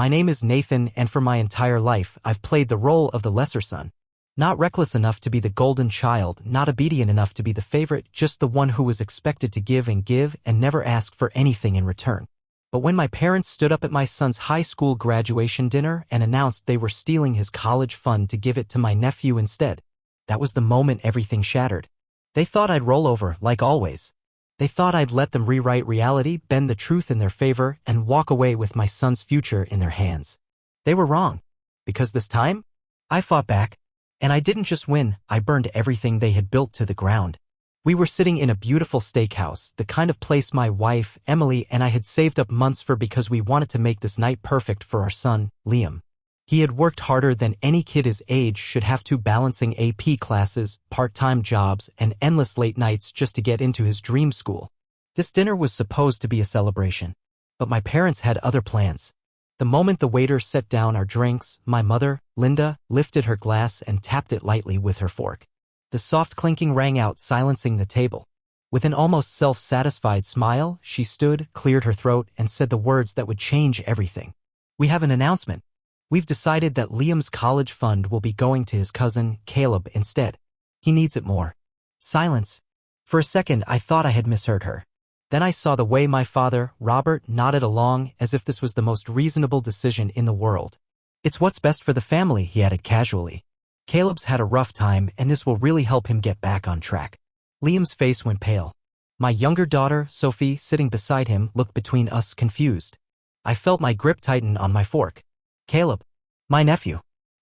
My name is Nathan, and for my entire life, I've played the role of the lesser son. Not reckless enough to be the golden child, not obedient enough to be the favorite, just the one who was expected to give and never ask for anything in return. But when my parents stood up at my son's high school graduation dinner and announced they were stealing his college fund to give it to my nephew instead, that was the moment everything shattered. They thought I'd roll over, like always. They thought I'd let them rewrite reality, bend the truth in their favor, and walk away with my son's future in their hands. They were wrong. Because this time, I fought back. And I didn't just win, I burned everything they had built to the ground. We were sitting in a beautiful steakhouse, the kind of place my wife, Emily, and I had saved up months for because we wanted to make this night perfect for our son, Liam. He had worked harder than any kid his age should have to, balancing AP classes, part-time jobs, and endless late nights just to get into his dream school. This dinner was supposed to be a celebration. But my parents had other plans. The moment the waiter set down our drinks, my mother, Linda, lifted her glass and tapped it lightly with her fork. The soft clinking rang out, silencing the table. With an almost self-satisfied smile, she stood, cleared her throat, and said the words that would change everything. "We have an announcement. We've decided that Liam's college fund will be going to his cousin, Caleb, instead. He needs it more." Silence. For a second, I thought I had misheard her. Then I saw the way my father, Robert, nodded along as if this was the most reasonable decision in the world. "It's what's best for the family," he added casually. "Caleb's had a rough time, and this will really help him get back on track." Liam's face went pale. My younger daughter, Sophie, sitting beside him, looked between us, confused. I felt my grip tighten on my fork. Caleb. My nephew.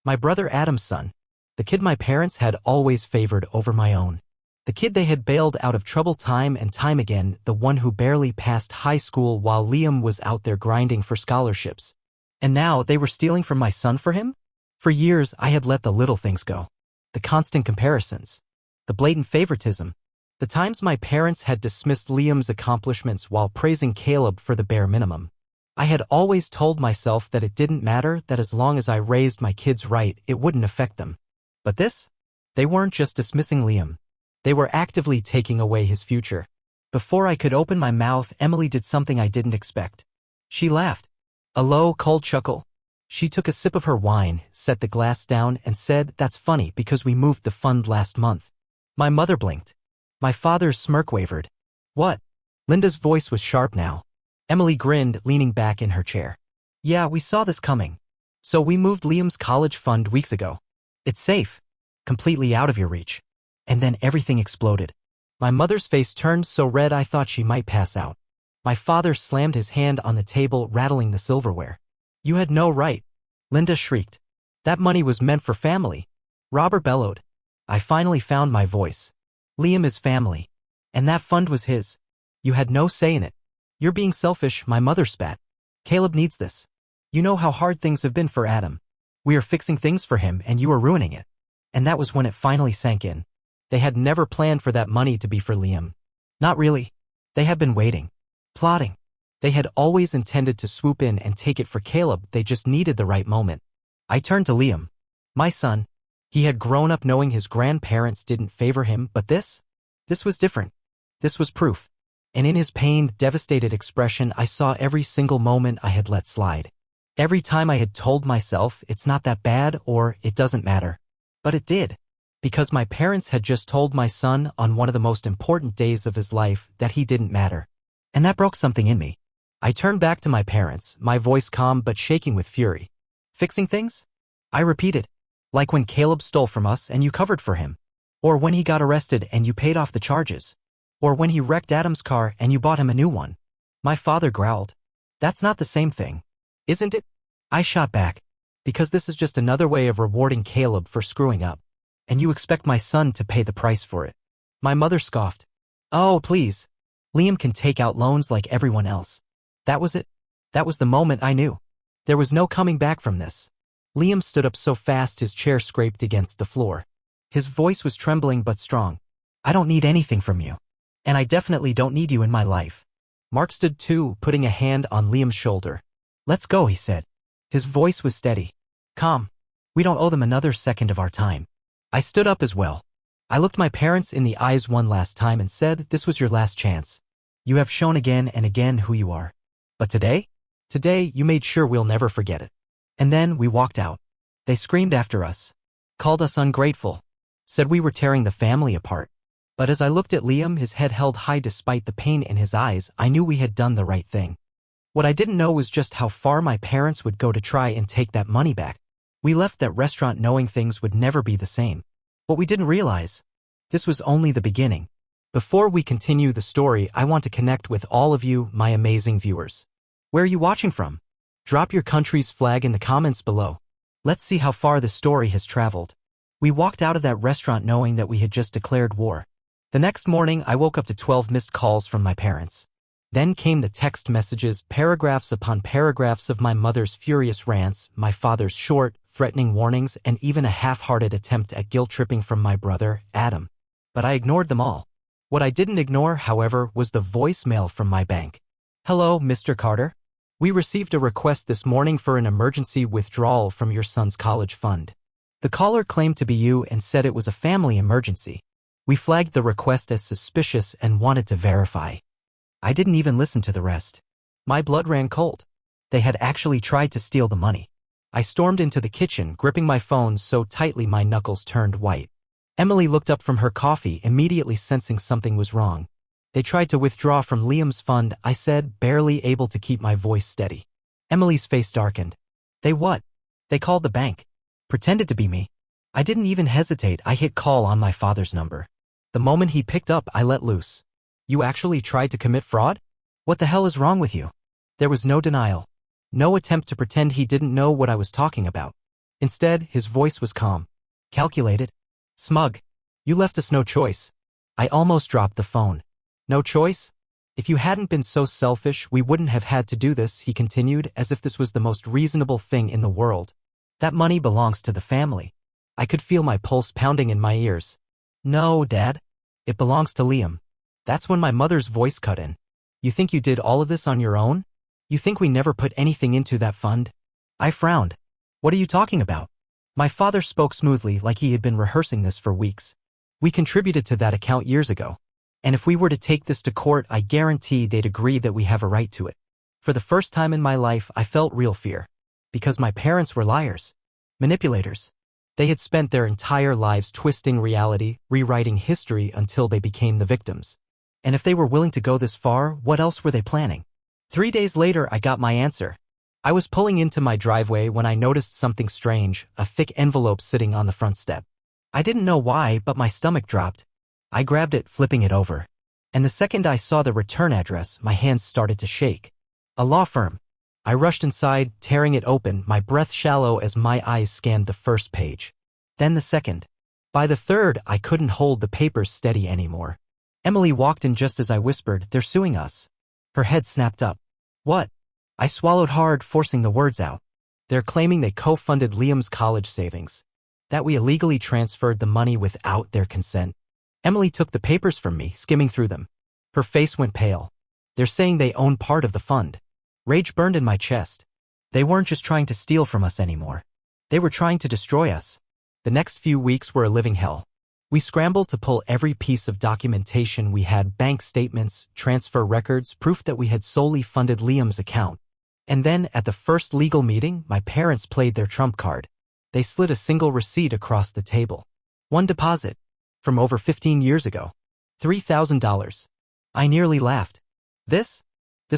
My brother Adam's son. The kid my parents had always favored over my own. The kid they had bailed out of trouble time and time again, the one who barely passed high school while Liam was out there grinding for scholarships. And now they were stealing from my son for him? For years, I had let the little things go. The constant comparisons. The blatant favoritism. The times my parents had dismissed Liam's accomplishments while praising Caleb for the bare minimum. I had always told myself that it didn't matter, that as long as I raised my kids right, it wouldn't affect them. But this? They weren't just dismissing Liam. They were actively taking away his future. Before I could open my mouth, Emily did something I didn't expect. She laughed. A low, cold chuckle. She took a sip of her wine, set the glass down, and said, "That's funny because we moved the fund last month." My mother blinked. My father's smirk wavered. "What?" Linda's voice was sharp now. Emily grinned, leaning back in her chair. "Yeah, we saw this coming. So we moved Liam's college fund weeks ago. It's safe. Completely out of your reach." And then everything exploded. My mother's face turned so red I thought she might pass out. My father slammed his hand on the table, rattling the silverware. "You had no right." Linda shrieked. "That money was meant for family." Robert bellowed. I finally found my voice. "Liam is family. And that fund was his. You had no say in it. You're being selfish," my mother spat. "Caleb needs this. You know how hard things have been for Adam. We are fixing things for him and you are ruining it." And that was when it finally sank in. They had never planned for that money to be for Liam. Not really. They had been waiting. Plotting. They had always intended to swoop in and take it for Caleb, they just needed the right moment. I turned to Liam. My son. He had grown up knowing his grandparents didn't favor him, but this? This was different. This was proof. And in his pained, devastated expression, I saw every single moment I had let slide. Every time I had told myself, it's not that bad or it doesn't matter. But it did. Because my parents had just told my son on one of the most important days of his life that he didn't matter. And that broke something in me. I turned back to my parents, my voice calm but shaking with fury. "Fixing things?" I repeated. "Like when Caleb stole from us and you covered for him. Or when he got arrested and you paid off the charges. Or when he wrecked Adam's car and you bought him a new one." My father growled. "That's not the same thing. Isn't it?" I shot back. "Because this is just another way of rewarding Caleb for screwing up. And you expect my son to pay the price for it." My mother scoffed. "Oh, please. Liam can take out loans like everyone else." That was it. That was the moment I knew. There was no coming back from this. Liam stood up so fast his chair scraped against the floor. His voice was trembling but strong. "I don't need anything from you. And I definitely don't need you in my life." Mark stood too, putting a hand on Liam's shoulder. "Let's go," he said. His voice was steady. "Calm. We don't owe them another second of our time." I stood up as well. I looked my parents in the eyes one last time and said, "This was your last chance. You have shown again and again who you are. But today? Today, you made sure we'll never forget it. And then we walked out. They screamed after us, called us ungrateful, said we were tearing the family apart. But as I looked at Liam, his head held high despite the pain in his eyes, I knew we had done the right thing. What I didn't know was just how far my parents would go to try and take that money back. We left that restaurant knowing things would never be the same. What we didn't realize, this was only the beginning. Before we continue the story, I want to connect with all of you, my amazing viewers. Where are you watching from? Drop your country's flag in the comments below. Let's see how far the story has traveled. We walked out of that restaurant knowing that we had just declared war. The next morning, I woke up to 12 missed calls from my parents. Then came the text messages, paragraphs upon paragraphs of my mother's furious rants, my father's short, threatening warnings, and even a half-hearted attempt at guilt-tripping from my brother, Adam. But I ignored them all. What I didn't ignore, however, was the voicemail from my bank. Hello, Mr. Carter. We received a request this morning for an emergency withdrawal from your son's college fund. The caller claimed to be you and said it was a family emergency. We flagged the request as suspicious and wanted to verify. I didn't even listen to the rest. My blood ran cold. They had actually tried to steal the money. I stormed into the kitchen, gripping my phone so tightly my knuckles turned white. Emily looked up from her coffee, immediately sensing something was wrong. They tried to withdraw from Liam's fund, I said, barely able to keep my voice steady. Emily's face darkened. They what? They called the bank. Pretended to be me. I didn't even hesitate. I hit call on my father's number. The moment he picked up, I let loose. You actually tried to commit fraud? What the hell is wrong with you? There was no denial. No attempt to pretend he didn't know what I was talking about. Instead, his voice was calm. Calculated. Smug. You left us no choice. I almost dropped the phone. No choice? If you hadn't been so selfish, we wouldn't have had to do this, he continued, as if this was the most reasonable thing in the world. That money belongs to the family. I could feel my pulse pounding in my ears. No, Dad. It belongs to Liam. That's when my mother's voice cut in. You think you did all of this on your own? You think we never put anything into that fund? I frowned. What are you talking about? My father spoke smoothly, like he had been rehearsing this for weeks. We contributed to that account years ago. And if we were to take this to court, I guarantee they'd agree that we have a right to it. For the first time in my life, I felt real fear. Because my parents were liars. Manipulators. They had spent their entire lives twisting reality, rewriting history until they became the victims. And if they were willing to go this far, what else were they planning? 3 days later, I got my answer. I was pulling into my driveway when I noticed something strange, a thick envelope sitting on the front step. I didn't know why, but my stomach dropped. I grabbed it, flipping it over. And the second I saw the return address, my hands started to shake. A law firm. I rushed inside, tearing it open, my breath shallow as my eyes scanned the first page. Then the second. By the third, I couldn't hold the papers steady anymore. Emily walked in just as I whispered, "They're suing us." Her head snapped up. What? I swallowed hard, forcing the words out. They're claiming they co-funded Liam's college savings. That we illegally transferred the money without their consent. Emily took the papers from me, skimming through them. Her face went pale. They're saying they own part of the fund. Rage burned in my chest. They weren't just trying to steal from us anymore. They were trying to destroy us. The next few weeks were a living hell. We scrambled to pull every piece of documentation we had: bank statements, transfer records, proof that we had solely funded Liam's account. And then, at the first legal meeting, my parents played their trump card. They slid a single receipt across the table. One deposit. From over 15 years ago. $3,000. I nearly laughed. This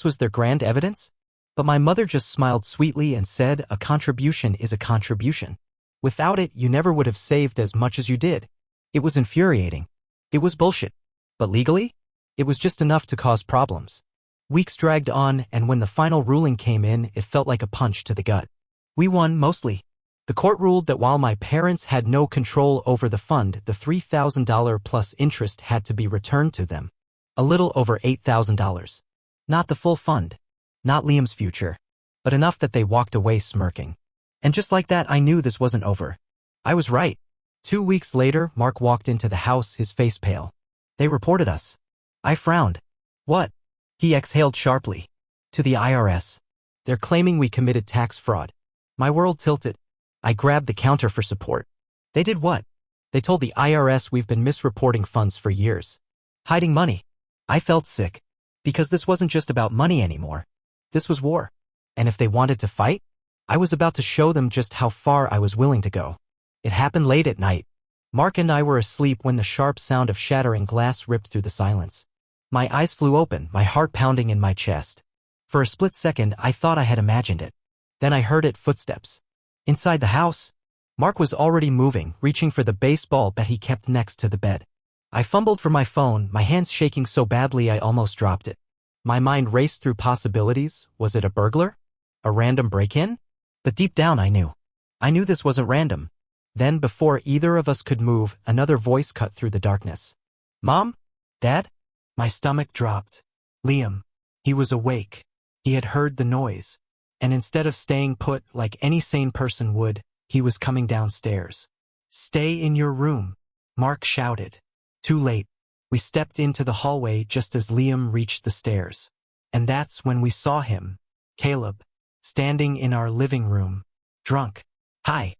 was their grand evidence? But my mother just smiled sweetly and said, "A contribution is a contribution. Without it, you never would have saved as much as you did." It was infuriating. It was bullshit. But legally? It was just enough to cause problems. Weeks dragged on, and when the final ruling came in, it felt like a punch to the gut. We won, mostly. The court ruled that while my parents had no control over the fund, the $3,000 plus interest had to be returned to them. A little over $8,000. Not the full fund. Not Liam's future. But enough that they walked away smirking. And just like that, I knew this wasn't over. I was right. 2 weeks later, Mark walked into the house, his face pale. They reported us. I frowned. What? He exhaled sharply. To the IRS. They're claiming we committed tax fraud. My world tilted. I grabbed the counter for support. They did what? They told the IRS we've been misreporting funds for years. Hiding money. I felt sick. Because this wasn't just about money anymore. This was war. And if they wanted to fight, I was about to show them just how far I was willing to go. It happened late at night. Mark and I were asleep when the sharp sound of shattering glass ripped through the silence. My eyes flew open, my heart pounding in my chest. For a split second, I thought I had imagined it. Then I heard footsteps. Inside the house, Mark was already moving, reaching for the baseball bat he kept next to the bed. I fumbled for my phone, my hands shaking so badly I almost dropped it. My mind raced through possibilities. Was it a burglar? A random break-in? But deep down I knew. I knew this wasn't random. Then, before either of us could move, another voice cut through the darkness. Mom? Dad? My stomach dropped. Liam. He was awake. He had heard the noise. And instead of staying put like any sane person would, he was coming downstairs. Stay in your room, Mark shouted. Too late. We stepped into the hallway just as Liam reached the stairs. And that's when we saw him, Caleb, standing in our living room, drunk. Hi.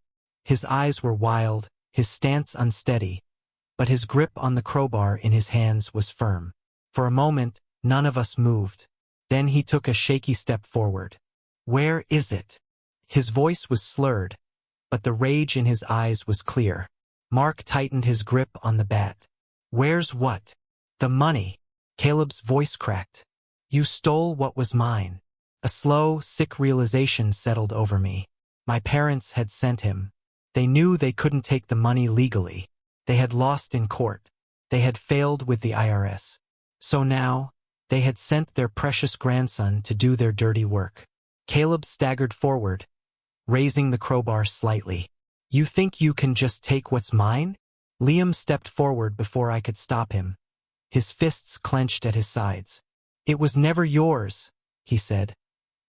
His eyes were wild, his stance unsteady, but his grip on the crowbar in his hands was firm. For a moment, none of us moved. Then he took a shaky step forward. Where is it? His voice was slurred, but the rage in his eyes was clear. Mark tightened his grip on the bat. Where's what? The money. Caleb's voice cracked. You stole what was mine. A slow, sick realization settled over me. My parents had sent him. They knew they couldn't take the money legally. They had lost in court. They had failed with the IRS. So now, they had sent their precious grandson to do their dirty work. Caleb staggered forward, raising the crowbar slightly. You think you can just take what's mine? Liam stepped forward before I could stop him. His fists clenched at his sides. It was never yours, he said,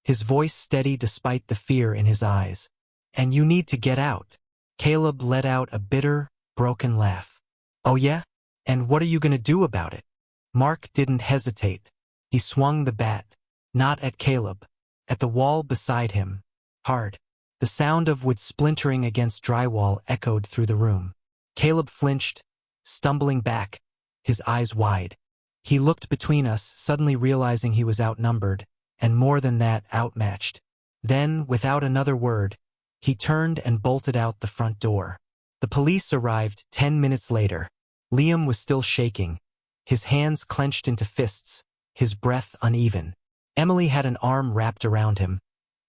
his voice steady despite the fear in his eyes. And you need to get out. Caleb let out a bitter, broken laugh. Oh yeah? And what are you going to do about it? Mark didn't hesitate. He swung the bat, not at Caleb, at the wall beside him, hard. The sound of wood splintering against drywall echoed through the room. Caleb flinched, stumbling back, his eyes wide. He looked between us, suddenly realizing he was outnumbered, and more than that, outmatched. Then, without another word, he turned and bolted out the front door. The police arrived 10 minutes later. Liam was still shaking, his hands clenched into fists, his breath uneven. Emily had an arm wrapped around him,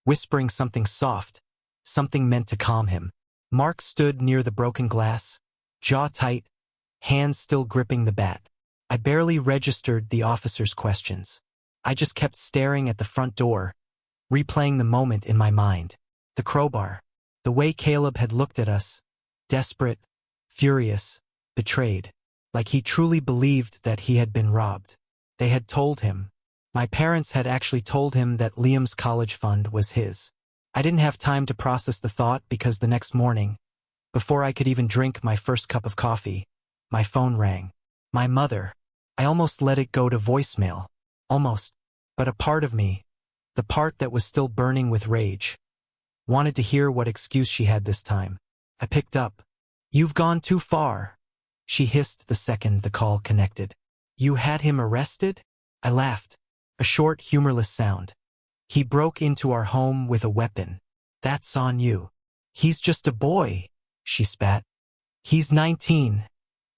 whispering something soft, something meant to calm him. Mark stood near the broken glass, jaw tight, hands still gripping the bat. I barely registered the officer's questions. I just kept staring at the front door, replaying the moment in my mind. The crowbar. The way Caleb had looked at us, desperate, furious, betrayed, like he truly believed that he had been robbed. They had told him. My parents had actually told him that Liam's college fund was his. I didn't have time to process the thought because the next morning, before I could even drink my first cup of coffee, my phone rang. My mother. I almost let it go to voicemail. Almost. But a part of me, the part that was still burning with rage, wanted to hear what excuse she had this time. I picked up. You've gone too far, she hissed the second the call connected. You had him arrested? I laughed. A short, humorless sound. He broke into our home with a weapon. That's on you. He's just a boy, she spat. He's 19,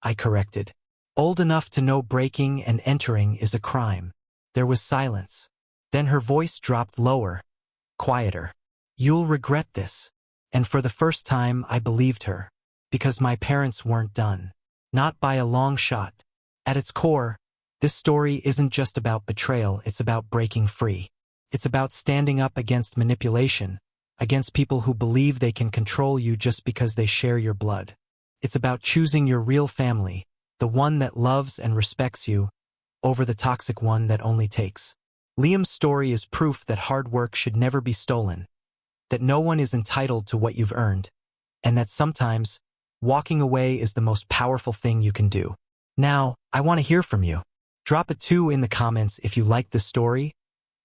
I corrected. Old enough to know breaking and entering is a crime. There was silence. Then her voice dropped lower, quieter. You'll regret this. And for the first time, I believed her. Because my parents weren't done. Not by a long shot. At its core, this story isn't just about betrayal, it's about breaking free. It's about standing up against manipulation, against people who believe they can control you just because they share your blood. It's about choosing your real family, the one that loves and respects you, over the toxic one that only takes. Liam's story is proof that hard work should never be stolen, that no one is entitled to what you've earned, and that sometimes, walking away is the most powerful thing you can do. Now, I want to hear from you. Drop a 2 in the comments if you liked the story,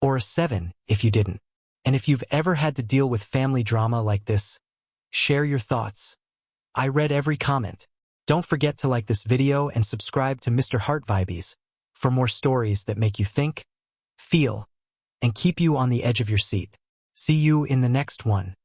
or a 7 if you didn't. And if you've ever had to deal with family drama like this, share your thoughts. I read every comment. Don't forget to like this video and subscribe to Mr.HeartVibes for more stories that make you think, feel, and keep you on the edge of your seat. See you in the next one.